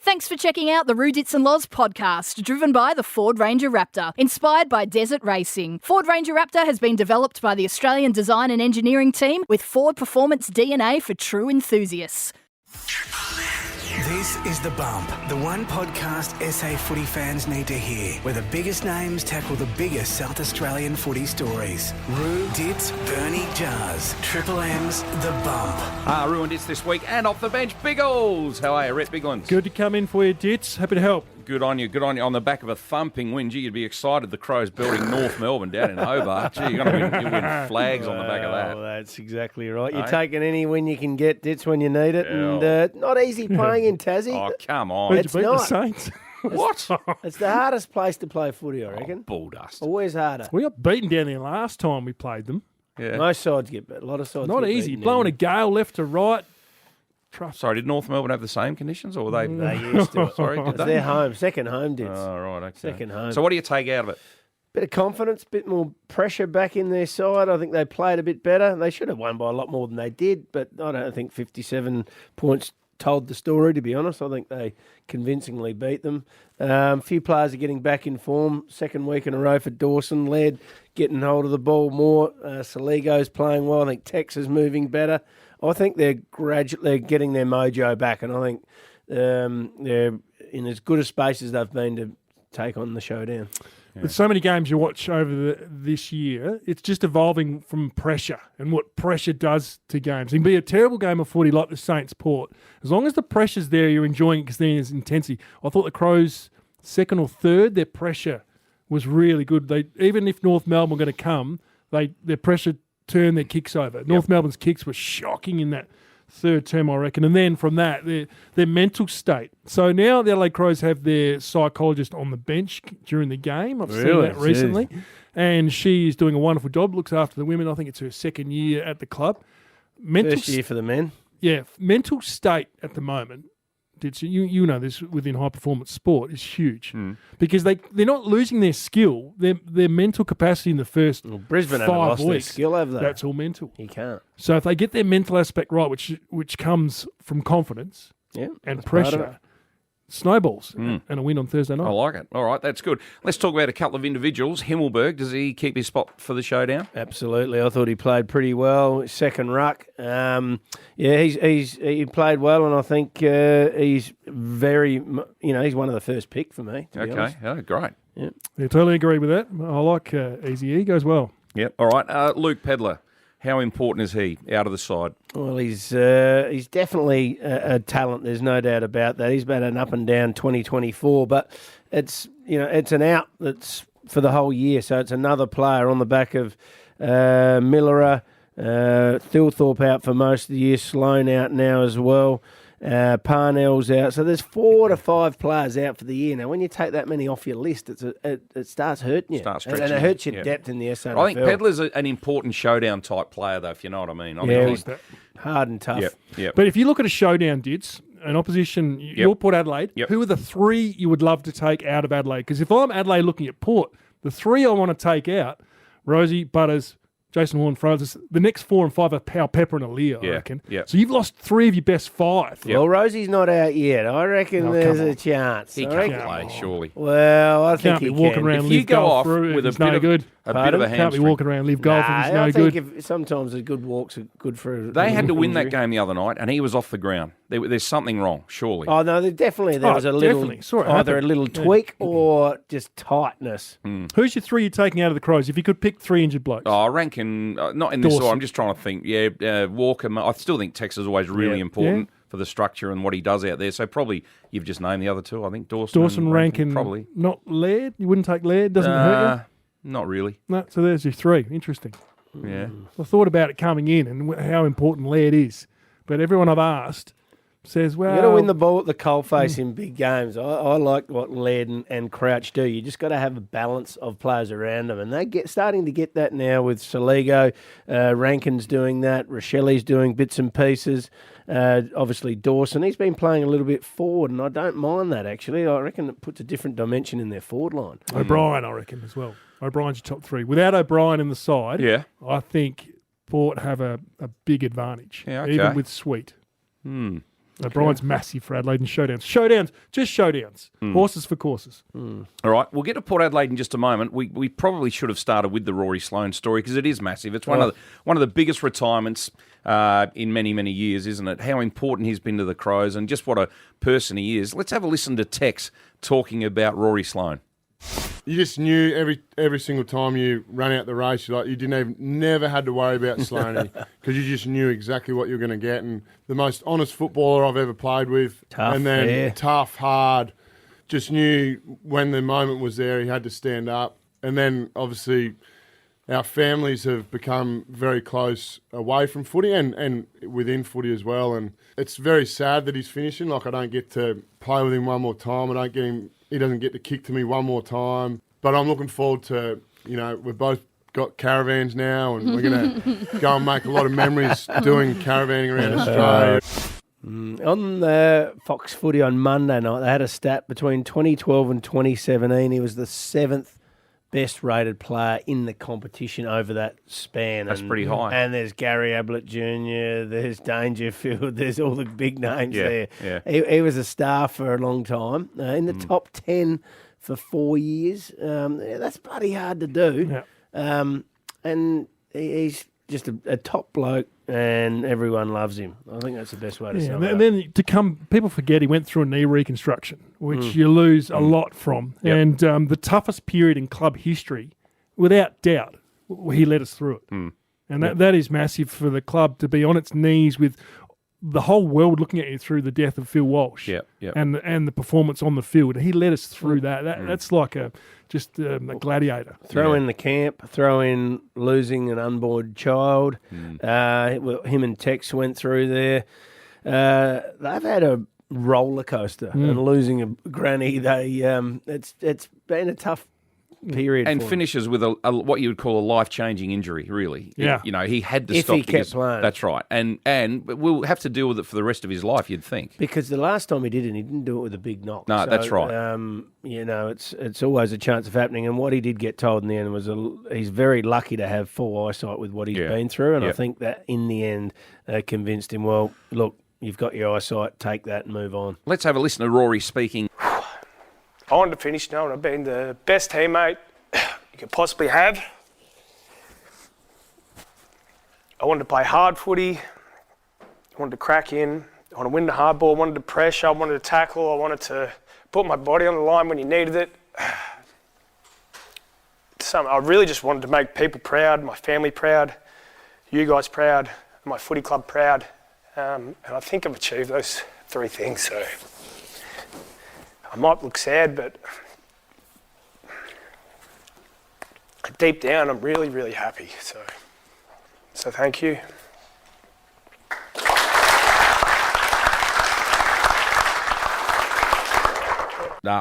Thanks for checking out the Ditts and Loz podcast, driven by the Ford Ranger Raptor, inspired by desert racing. Ford Ranger Raptor has been developed by the Australian design and engineering team with Ford Performance DNA for true enthusiasts. This is The Bump, the one podcast SA footy fans need to hear, where the biggest names tackle the biggest South Australian footy stories. Roo, Ditts, Bernie, Jars, Triple M's The Bump. Roo and Ditts this week, and off the bench, Biggles. How are you, Rhett Biglands? Good to come in for you, Ditts. Happy to help. Good on you, good on you. On the back of a thumping win, gee, you'd be excited the Crows belting North Melbourne down in Hobart. Gee, you're going to win flags on the back of that. Oh, that's exactly right. You're taking any win you can get, Ditts, when you need it. And not easy playing in Tassie. Oh, come on. It's not. The Saints. What? It's the hardest place to play footy, I reckon. Bull dust. Always harder. We got beaten down there last time we played them. Yeah. Most sides get beat. A lot of sides Not get easy. beaten Blowing down a gale left to right. Sorry, did North Melbourne have the same conditions, or were they? They used to. Sorry, did It's they? their home. Second home, Ditts. Oh, right, okay. Second home. So what do you take out of it? Bit of confidence, bit more pressure back in their side. I think they played a bit better. They should have won by a lot more than they did, but I don't think 57 points told the story, to be honest. I think they convincingly beat them. A few players are getting back in form. Second week in a row for Dawson. Laird getting hold of the ball more. Saligo's playing well. I think Tex is moving better. I think they're getting their mojo back, and I think they're in as good a space as they've been to take on the Showdown. Yeah. With so many games you watch over this year, it's just evolving from pressure and what pressure does to games. It can be a terrible game of footy like the Saints Port. As long as the pressure's there, you're enjoying it because there's intensity. I thought the Crows, second or third, their pressure was really good. Even if North Melbourne were going to come, their pressure turned their kicks over. Yep. North Melbourne's kicks were shocking in that third term, I reckon. And then from that, their mental state. So now the Adelaide Crows have their psychologist on the bench during the game. I've seen that recently. And she's doing a wonderful job, looks after the women. I think it's her second year at the club. First year for the men. Yeah, mental state at the moment, you know this within high-performance sport, is huge. Because they're not losing their skill. Their mental capacity in the first Brisbane 5 haven't lost their weeks, skill, have they? that's all mental. You can't. So if they get their mental aspect right, which comes from confidence and pressure, snowballs and a win on Thursday night. I like it. All right, that's good. Let's talk about a couple of individuals. Himmelberg, does he keep his spot for the Showdown? Absolutely. I thought he played pretty well. Second ruck. He played well, and I think he's very, he's one of the first pick for me. Okay, oh, great. Yeah, totally agree with that. I like Easy. He goes well. Yep. All right, Luke Pedlar. How important is he out of the side? Well, he's definitely a talent. There's no doubt about that. He's been an up and down 2024, but it's an out that's for the whole year. So it's another player on the back of Millerer, Thilthorpe out for most of the year, Sloane out now as well. Parnell's out. So there's 4 to 5 players out for the year. Now, when you take that many off your list, it starts hurting you. Starts and stretching. it hurts your depth in the SNFL. I think Pedlar's an important Showdown type player, though, if you know what I mean. He's hard and tough. Yep. But if you look at a Showdown, Ditts, an opposition, you're Port Adelaide, who are the 3 you would love to take out of Adelaide? Because if I'm Adelaide looking at Port, the 3 I want to take out, Rozee, Butters, Jason Horn, Francis, the next 4 and 5 are Powell, Pepper and Aaliyah, I reckon. Yep. So you've lost 3 of your best 5. Well, Rosie's not out yet. I reckon there's a chance. He can't play, surely. Well, I think Can't be walking around If you live go goal off through with a it's bit no of good. a bit of a Can't be hamstring. walking around live golf if it's no good. think sometimes a good walk's good for. They had to win that game the other night, and he was off the ground. There's something wrong, surely. Oh no, there was a little either a little tweak or just tightness. Who's your 3 you're taking out of the Crows? If you could pick 3 injured blokes. I reckon, not in this Dawson. order, I'm just trying to think. Walker, I still think Tex is always really important for the structure and what he does out there. So probably you've just named the other 2, I think. Dawson, Rankin, probably. Not Laird? You wouldn't take Laird? Doesn't hurt you? Not really. No, so there's your 3. Interesting. Yeah. I thought about it coming in and how important Laird is. But everyone I've asked says, well... You got to win the ball at the coalface in big games. I like what Laird and Crouch do. You just got to have a balance of players around them. And they're starting to get that now with Saligo. Rankin's doing that. Rochelle's doing bits and pieces. Obviously, Dawson. He's been playing a little bit forward, and I don't mind that, actually. I reckon it puts a different dimension in their forward line. O'Brien, I reckon, as well. O'Brien's your top 3. Without O'Brien in the side, I think Port have a big advantage, even with Sweet. O'Brien's massive for Adelaide and Showdowns. Showdowns, just Showdowns. Horses for courses. All right, we'll get to Port Adelaide in just a moment. We probably should have started with the Rory Sloane story because it is massive. It's one of the biggest retirements in many, many years, isn't it? How important he's been to the Crows and just what a person he is. Let's have a listen to Tex talking about Rory Sloane. You just knew every single time you ran out the race, never had to worry about Sloane because you just knew exactly what you were going to get. And the most honest footballer I've ever played with, tough, hard. Just knew when the moment was there, he had to stand up. And then obviously our families have become very close away from footy and within footy as well. And it's very sad that he's finishing. Like, I don't get to play with him one more time. He doesn't get to kick to me one more time. But I'm looking forward to, we've both got caravans now and we're going to go and make a lot of memories doing caravanning around Australia. On the Fox Footy on Monday night, they had a stat between 2012 and 2017. He was the 7th best rated player in the competition over that span. That's pretty high. And there's Gary Ablett Jr., there's Dangerfield, there's all the big names there. Yeah. He was a star for a long time. In the top 10 for 4 years. That's bloody hard to do. Yeah. And he's just a top bloke and everyone loves him. I think that's the best way to sum it up. And then people forget he went through a knee reconstruction, which you lose a lot from. Yep. And the toughest period in club history, without doubt, he led us through it. And that is massive for the club to be on its knees with the whole world looking at you through the death of Phil Walsh and the performance on the field. He led us through that. That's like a gladiator. Throw in the camp, throw in losing an unborn child. Him and Tex went through there. They've had a roller coaster and losing a granny. It's been a tough period. And finishes with a what you would call a life-changing injury, really. Yeah. He had to If stop. he kept playing. That's right. And we'll have to deal with it for the rest of his life, you'd think. Because the last time he did it, he didn't do it with a big knock. No, that's right. It's always a chance of happening. And what he did get told in the end was he's very lucky to have full eyesight with what he's been through. And I think that in the end convinced him, well, look, you've got your eyesight, take that and move on. Let's have a listen to Rory speaking. I wanted to finish knowing I've been the best teammate you could possibly have. I wanted to play hard footy. I wanted to crack in. I wanted to win the hard ball. I wanted to pressure. I wanted to tackle. I wanted to put my body on the line when you needed it. I really just wanted to make people proud, my family proud, you guys proud, my footy club proud. And I think I've achieved those 3 things. So I might look sad, but deep down, I'm really, really happy. So thank you.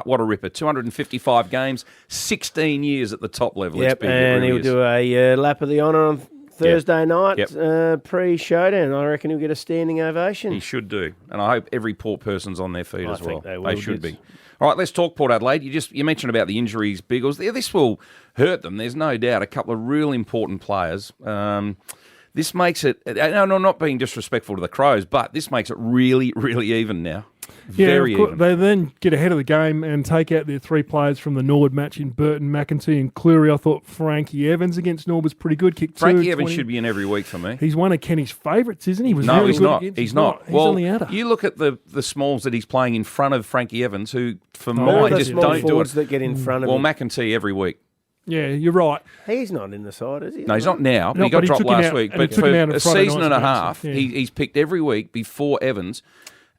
What a ripper. 255 games, 16 years at the top level. Yep, it's big. and really he'll do a lap of the honour on Thursday night, Yep. pre-showdown. I reckon he'll get a standing ovation. He should do. And I hope every Port person's on their feet as well. I think they should Ditts. be. All right, let's talk Port Adelaide. You mentioned about the injuries, Biggles. This will hurt them. There's no doubt. A couple of real important players. This makes it, no, not being disrespectful to the Crows, but this makes it really, really even now. Very even. They then get ahead of the game and take out their 3 players from the Norwood match in Burton, McEntee and Cleary. I thought Frankie Evans against Norwood was pretty good. Kicked Frankie Evans should be in every week for me. He's one of Kenny's favourites, isn't he? No, he's not. He's not. He's on the outer. You look at the smalls that he's playing in front of Frankie Evans, who, for All mine, the just small don't do forwards it. that get in front of him. Well, McEntee every week. Yeah, you're right. He's not in the side, is he? No, he's not now. No, he got but he dropped took him last out, week. and he But took for him out on a Friday season night's and a game, half, yeah. he's picked every week before Evans.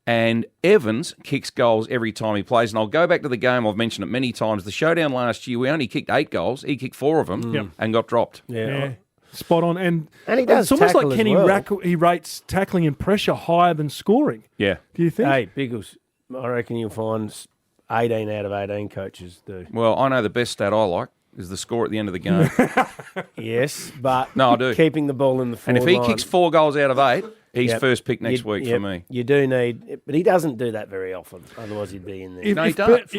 And Evans kicks goals every time he plays. And I'll go back to the game. I've mentioned it many times. The showdown last year, we only kicked 8 goals. He kicked 4 of them and got dropped. Yeah. Spot on. And he does it's almost tackle like as Kenny well. he rates tackling and pressure higher than scoring. Yeah. Do you think? Hey, Biggles, I reckon you'll find 18 out of 18 coaches do. Well, I know the best stat I like is the score at the end of the game. Yes, but No, I do. keeping the ball in the And forward if he line. kicks 4 goals out of 8, he's Yep. first pick next week for me. You do need, but he doesn't do that very often. Otherwise, he'd be in there. No, he doesn't.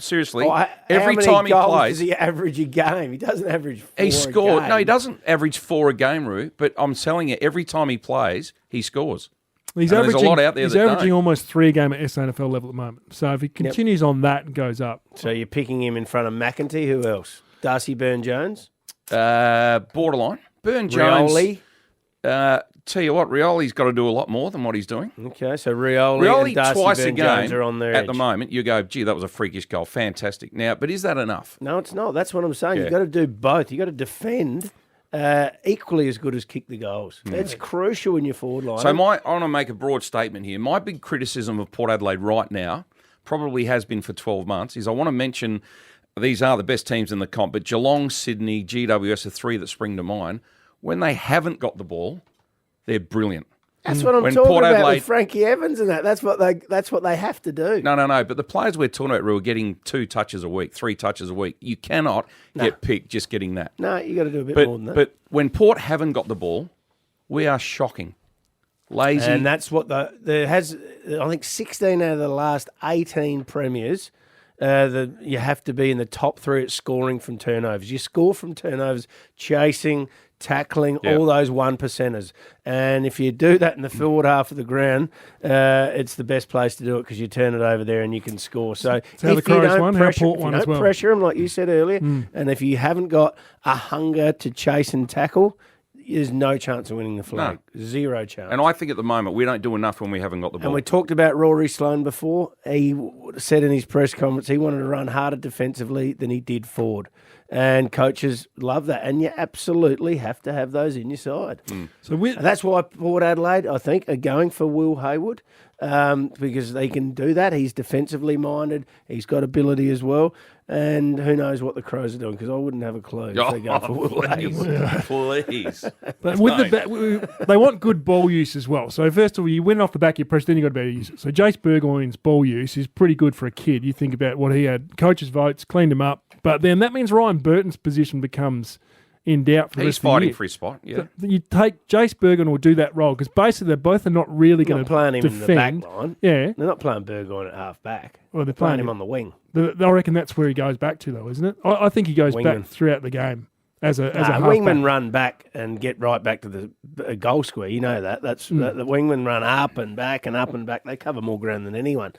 Seriously, How every many time he goals plays, does he average a game? He doesn't average 4 he a scored. game. No, he doesn't average 4 a game, Roo. But I'm telling you, every time he plays, he scores. He's And averaging, there's a lot out there he's that averaging don't. almost 3 a game at SNFL level at the moment. So if he continues on that and goes up. So you're picking him in front of McEntee. Who else? Darcy Byrne-Jones? Borderline. Burn-Jones. Rioli? Tell you what, Rioli's got to do a lot more than what he's doing. Okay, so Rioli and Darcy twice a Byrne-Jones game are on their at edge. the moment. You go, gee, that was a freakish goal. Fantastic. Now, but is that enough? No, it's not. That's what I'm saying. Yeah. You've got to do both. You've got to defend equally as good as kick the goals. It's crucial in your forward line. So I want to make a broad statement here. My big criticism of Port Adelaide right now, probably has been for 12 months, is I want to mention these are the best teams in the comp, but Geelong, Sydney, GWS are 3 that spring to mind. When they haven't got the ball, they're brilliant. That's what I'm When talking Port about Adelaide- with Frankie Evans and that. That's what they have to do. No. But the players we're talking about who are getting 2 touches a week, 3 touches a week, you cannot get picked just getting that. No, you got to do a bit more than that. But when Port haven't got the ball, we are shocking. Lazy. And that's what there has. I think 16 out of the last 18 premiers. You have to be in the top 3 at scoring from turnovers. You score from turnovers, chasing, tackling, all those 1%ers. And if you do that in the forward half of the ground, it's the best place to do it because you turn it over there and you can score. So how the if you Crows don't won, how pressure, Port if you won as don't well. pressure them, like you said earlier, and if you haven't got a hunger to chase and tackle, there's no chance of winning the flag. Zero chance. And I think at the moment we don't do enough when we haven't got the ball. And we talked about Rory Sloane before. He said in his press conference he wanted to run harder defensively than he did forward. And coaches love that. And you absolutely have to have those in your side. So And that's why Port Adelaide, I think, are going for Will Hayward because they can do that. He's defensively minded. He's got ability as well. And who knows what the Crows are doing because I wouldn't have a clue if they go for Will Hayward. Please. But they want good ball use as well. So first of all, you win off the back of your press, then you got to be able to use it. So Jace Burgoyne's ball use is pretty good for a kid. You think about what he had. Coaches' votes, cleaned him up. But then that means Ryan Burton's position becomes in doubt for the He's rest of the fighting year. for his spot, yeah. So you take Jace Burgoyne will do that role because basically they both are not really They're going not to playing him defend. in the back line. Yeah. They're not playing Burgoyne at half back. Well, they're Playing playing him on the wing. I reckon that's where he goes back to, though, isn't it? I think he goes Wingman. back throughout the game as a halfback. wingmen run back and get right back to the goal square. You know that. That's the wingmen run up and back and up and back. They cover more ground than anyone.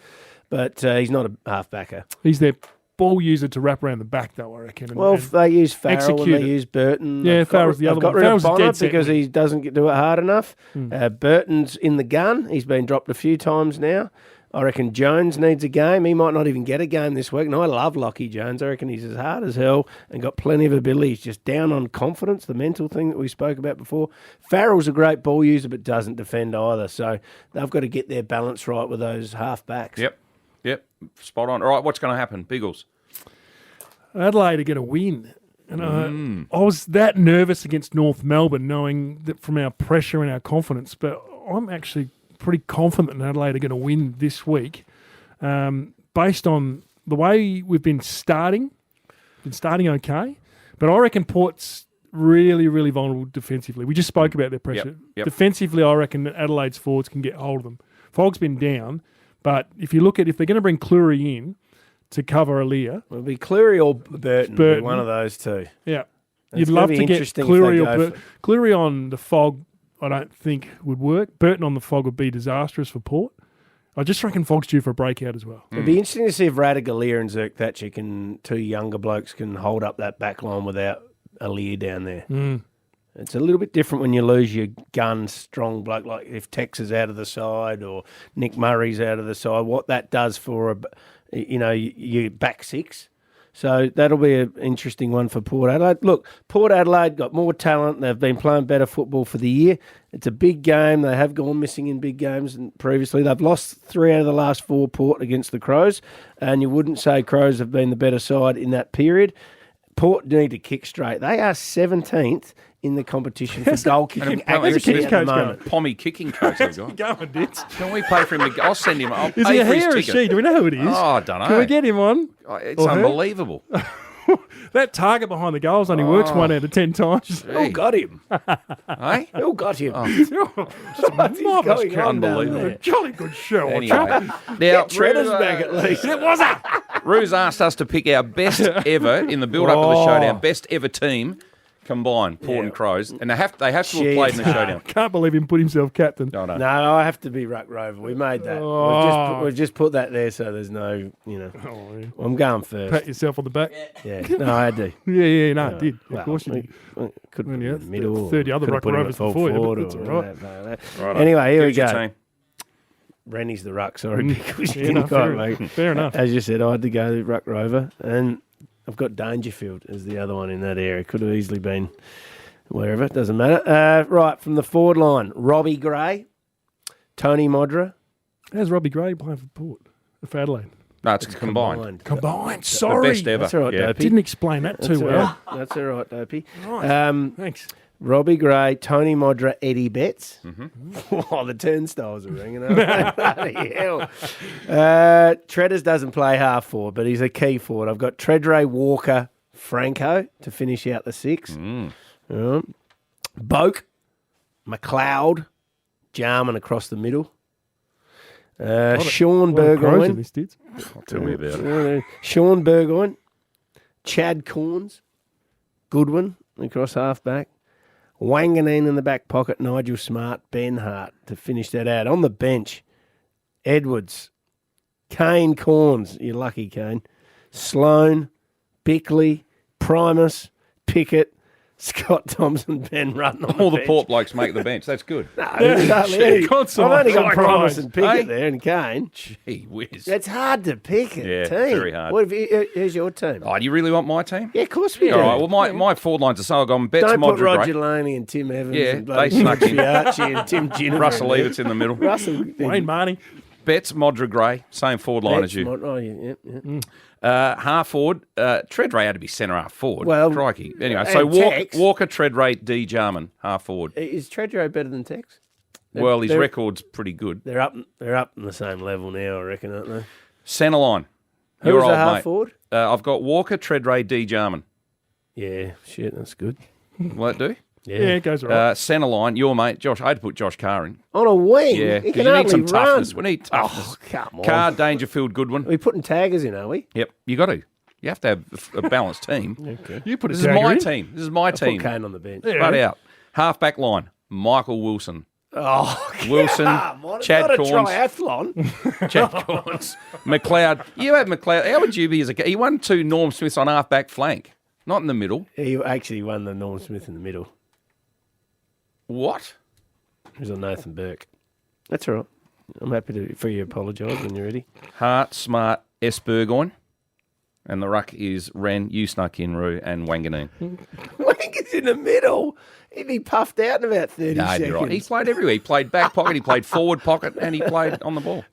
But he's not a half-backer. He's their ball user to wrap around the back, though, I reckon. Well, if they use Farrell execute and they it. use Burton. Yeah, they've Farrell's the other got one. rid of Farrell's a Bonner dead set because wing. he doesn't do it hard enough. Burton's in the gun. He's been dropped a few times now. I reckon Jones needs a game. He might not even get a game this week. And I love Lockie Jones. I reckon he's as hard as hell and got plenty of ability. He's just down on confidence, the mental thing that we spoke about before. Farrell's a great ball user but doesn't defend either. So they've got to get their balance right with those half-backs. Yep. Spot on. All right, what's going to happen? Biggles. Adelaide are going to win. And I was that nervous against North Melbourne, knowing that from our pressure and our confidence. But I'm actually pretty confident that Adelaide are going to win this week, based on the way we've been starting. Been starting okay, but I reckon Port's really, really vulnerable defensively. We just spoke about their pressure. Yep. Defensively, I reckon that Adelaide's forwards can get hold of them. Fogg's been down, but if you look at if they're going to bring Cleary in to cover Aaliyah, It'll be Cleary or Burton. One of those two. yeah, It's you'd gonna love be to get interesting if Cleary they or go Burton. Cleary on the Fog, I don't think would work. Burton on the Fog would be disastrous for Port. I just reckon Fogg's due for a breakout as well. It'd be interesting to see if Radagalier and Zirk Thatcher two younger blokes can hold up that back line without Aaliyah down there. It's a little bit different when you lose your gun strong bloke, like if Tex is out of the side or Nick Murray's out of the side, what that does for your back six. So that'll be an interesting one for Port Adelaide. Look, Port Adelaide got more talent. They've been playing better football for the year. It's a big game. They have gone missing in big games previously. They've lost 3 out of the last 4 Port against the Crows, and you wouldn't say Crows have been the better side in that period. Port need to kick straight. They are 17th in the competition for goal kicking accuracy at the moment. Pommy kicking coach they've got. Go on, Ditts. Can we pay for him to go? I'll send him. I'll Is pay he a for his he or a ticket. she? Do we know who it is? Oh, I don't know. Can we get him on? Oh, it's Or her? unbelievable. That target behind the goals only works 1 out of 10 times. Who got him? Hey? Who got him? Marvellous going catch. on down Unbelievable. there? A jolly good show. Anyway, now Treaders back at least. It was Ruse asked us to pick our best ever in the build-up to the showdown, best ever team. combined, Port and Crows, and they have to have Shit. played in the showdown. Can't believe him put himself captain. No. No, I have to be Ruck Rover. We made that. We've just put that there so there's no, Oh, yeah. I'm going first. Pat yourself on the back. Yeah, no, I had to. No, it did. Well, Of course you did. Could Well, put yeah, it in the middle. 30 other could have Ruck put him Rovers at full before you, but forward that's or all right. whatever. Righto. Anyway, here we Give us go. your team. Rennie's the Ruck, sorry, because you Yeah, didn't no, quite fair, make. fair enough. As you said, I had to go Ruck Rover, and I've got Dangerfield as the other one in that area. Could have easily been wherever, it doesn't matter. Right, from the forward line, Robbie Gray, Tony Modra. How's Robbie Gray playing for Port? For Adelaide. No, it's combined. Combined. The Sorry. best ever. That's all right, yeah. Dopey. Didn't explain that That's too all well. right. That's all right, Dopey. Right. Thanks. Robbie Gray, Tony Modra, Eddie Betts. Mm-hmm. Oh, the turnstiles are ringing. Bloody hell. Treaders doesn't play half forward, but he's a key forward. I've got Tredre, Walker, Franco to finish out the six. Boak, McLeod, Jarman across the middle. Sean Crows in Burgoyne. this, Ditts. Tell me about it. Sean Burgoyne, Chad Corns, Goodwin across half-back. Wanganeen in the back pocket, Nigel Smart, Ben Hart to finish that out. On the bench, Edwards, Kane Corns, you're lucky, Kane, Sloane, Bickley, Primus, Pickett, Scott Thompson, Ben Rutten on All the bench. Port blokes make the bench. That's good. No, I've only got Primus and Pickett Hey? there and Kane. Gee whiz. It's hard to pick a Yeah, team. very hard. What have you, who's your team? Oh, do you really want my team? Yeah, of course we do. All right. Well, my forward lines are so I've gone Betts, Don't put Modra, Roger Gray. Laney and Tim Evans Yeah, and bloody they snuck in. Fiarchi and Tim Ginnivan. Russell Everts in the middle. Russell. Wayne Marnie. Betts, Modra, Gray. Same forward line as you. Oh, yeah. Half forward. Tredray had to be centre half forward. Well, Crikey. Anyway, so Tex. Walker, Tredray, D. Jarman, half forward. Is Treadrow better than Tex? Well, his they're- record's pretty good. They're up in the same level now, I reckon, aren't they? Centre line. Who's Your the old half mate. forward? I've got Walker, Tredray, D. Jarman. Yeah, shit, that's good. Will that do? Yeah, it goes all right. Centre line, your mate, Josh. I had to put Josh Carr in. On a wing? Yeah, he because can you need hardly some run. toughness. We need toughness. Oh, come on. Carr, Dangerfield, Goodwin. Are we putting taggers in, are we? Yep, you got to. You have to have a balanced team. Okay. You put a This is dagger my in. team. This is my Put team. Kane on the bench. Yeah. Flat out. Half-back line, Michael Wilson. Oh, Wilson, come on. It's Chad not a Corns. triathlon. Chad Corns. McLeod. You had McLeod. How would you be as a... He won 2 Norm Smiths on half-back flank. Not in the middle. He actually won the Norm Smith in the middle. What? It was on Nathan Burke. That's all right. I'm happy for you to apologise when you're ready. Hart, Smart, S. Burgoyne. And the ruck is Wren, you snuck in, Roo, and Wanganeen. Wanker's in the middle. He'd be puffed out in about 30 No, seconds. you're right. He played everywhere. He played back pocket, he played forward pocket, and he played on the ball.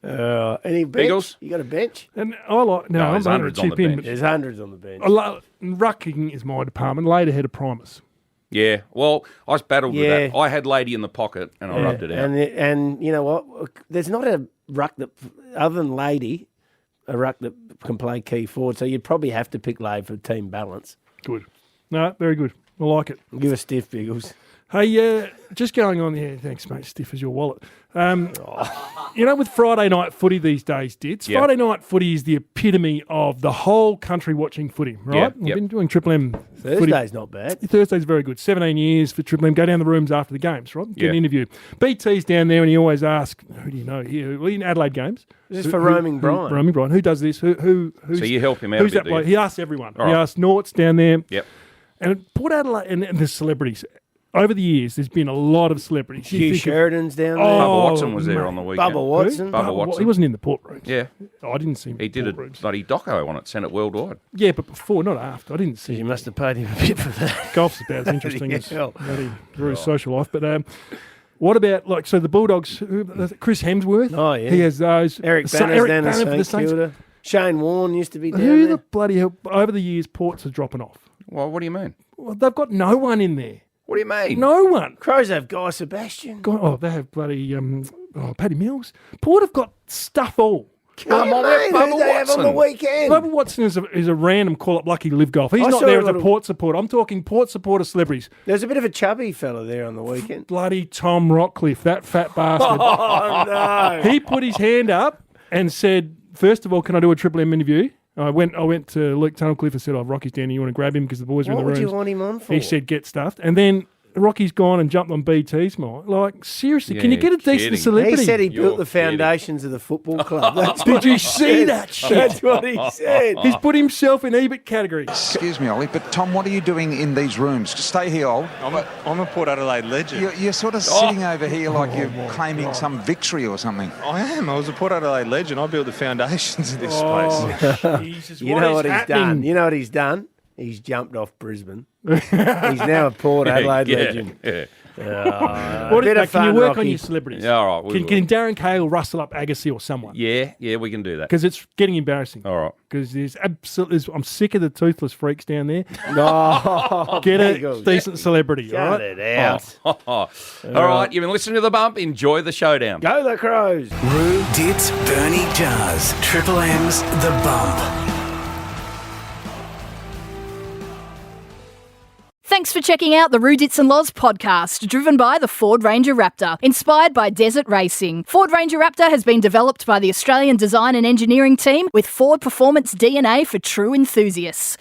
Any bench? Eagles? You got a bench? And I like. No, I'm there's going to hundreds on chip the in. bench. There's hundreds on the bench. Rucking is my department. Laid ahead of Primus. Yeah, well, I battled with Yeah. that. I had Lady in the pocket, and I rubbed it out. And you know what? There's not a ruck that, other than Lady, a ruck that can play key forward. So you'd probably have to pick Lade for team balance. Good. No, very good. I like it. Give us stiff, Biggles. Hey, just going on here. Thanks, mate. Stiff as your wallet. You know, with Friday night footy these days, Ditts, Yeah. Friday night footy is the epitome of the whole country watching footy, right? Yeah, We've yep. been doing Triple M footy. Thursday's not bad. Thursday's very good. 17 years for Triple M. Go down the rooms after the games, right? Get Yeah. an interview. BT's down there and he always asks, who do you know here? Well, in Adelaide games. This is for Roaming Brian. Roaming Brian. Who does this? Who's, So you help him out Who's a bit, that do you? bloke? He asks everyone. All He right. asks Norts down there. Yep. And Port Adelaide and the celebrities. Over the years, there's been a lot of celebrities. You Hugh think of- Sheridan's down there. Bubba Oh, Watson was there mate. on the weekend. Bubba Watson. Who? Bubba Watson. He wasn't in the port rooms. Yeah, I didn't see him. he in did the a port rooms. bloody doco on it, sent it worldwide. Yeah, but before, not after. I didn't see You him. must have paid him a bit for that. Golf's about as interesting as hell. bloody Drew's social life. But what about, like, so the Bulldogs, Chris Hemsworth? Oh, yeah. He has those. Eric Banner's down in Banner for the St Saints. Kilda. Shane Warne used to be down Who there. the bloody hell? Over the years, Ports are dropping off. Well, what do you mean? Well, they've got no one in there. What do you mean? No one. Crows have Guy Sebastian. They have bloody Paddy Mills. Port have got stuff all. Come on, Mate, Bubba who they have on the Watson. weekend? Bubba Watson is a random call-up lucky live golf. He's I not saw there a as a little- Port supporter. I'm talking Port supporter celebrities. There's a bit of a chubby fella there on the weekend. Bloody Tom Rockcliffe, that fat bastard. Oh, no. He put his hand up and said, first of all, can I do a Triple M interview? I went to Luke Tunnicliffe and said, Rocky's down here, you want to grab him because the boys are in the What would rooms. you want him on for? He said, get stuffed. And then Rocky's gone and jumped on BT's mate. Like, seriously, can you Yeah, get a decent kidding. celebrity? He said he You're built the foundations of the football club. That's Did what you he see said. that shit? That's what he said. He's put himself in EBIT category. Excuse me, Ollie, but Tom, what are you doing in these rooms? Just stay here, Ol. I'm a Port Adelaide legend. You're sort of sitting over here like you're claiming some victory or something. I am. I was a Port Adelaide legend. I built the foundations of this place. Oh, Jesus, You know what is he's happening? done? You know what he's done? He's jumped off Brisbane. He's now a Port Adelaide legend. Yeah. What bit is, of can you fun, work Rocky. on your celebrities? Yeah, all right. Can Darren Cahill rustle up Agassi or someone? Yeah, we can do that. Because it's getting embarrassing. All right. Because there's absolutely, I'm sick of the toothless freaks down there. No, Get a Bagels. decent celebrity, all Cut right? it out. All right, you've been listening to The Bump. Enjoy the showdown. Go the Crows. Roo, Ditts, Bernie, Jars. Triple M's The Bump. Thanks for checking out the Roo, Ditts and Loz podcast, driven by the Ford Ranger Raptor, inspired by desert racing. Ford Ranger Raptor has been developed by the Australian design and engineering team with Ford Performance DNA for true enthusiasts.